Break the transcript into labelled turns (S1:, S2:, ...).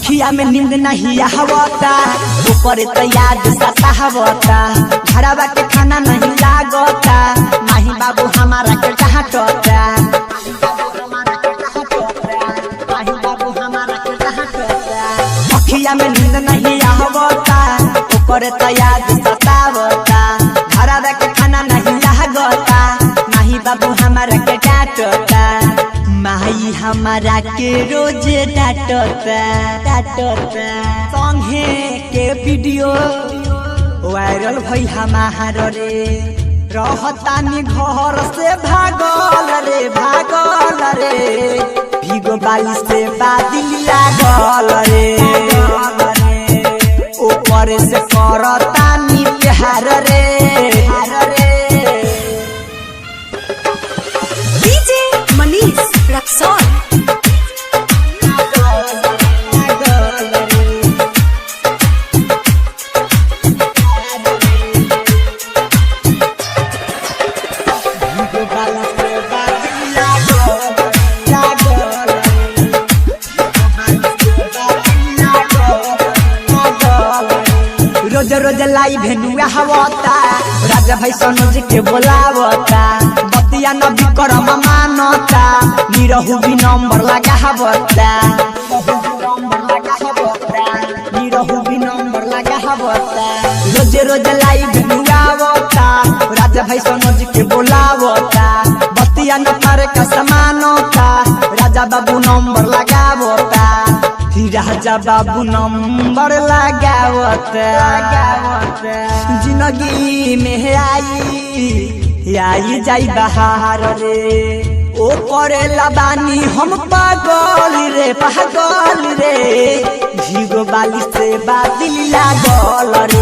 S1: अखिया में नींद नहीं आवता, ऊपर तो याद सतावता, घरवा के खाना नहीं लागता, माही बाबू हमारा के डांटता, अखिया में नींद नहीं आवता, ऊपर तो याद सतावता, घरवा के खाना नहीं लागता, माही बाबू हमारा के डांटता, माई हमारा के रोज डांटता, संगे के वीडियो वायरल भई हमार रे, रहतानी घर से भागल रे, भीगो बाली से बादल लागल रे, ऊपर से करतानी प्यार रे।
S2: डीजे मनीष रक्सौल।
S1: रोज रोज लाई भेनुआ हवता, राजा भाई सनोज के बोलावता, बतिया न विक्रम मानता, निरहु भी नंबर लगा हवता, रोज रोज लाई भेनुआ हवता, राजा भाई सनोज के बोलावता, बतिया न पार का समानता, राजा बाबू नंबर लगावता, राजा बाबू नंबर लगावता, जिंदगी में आई जाई बहार रे, ओ करे लबानी हम पागल रे, भीगो बाली से बादल लागल रे।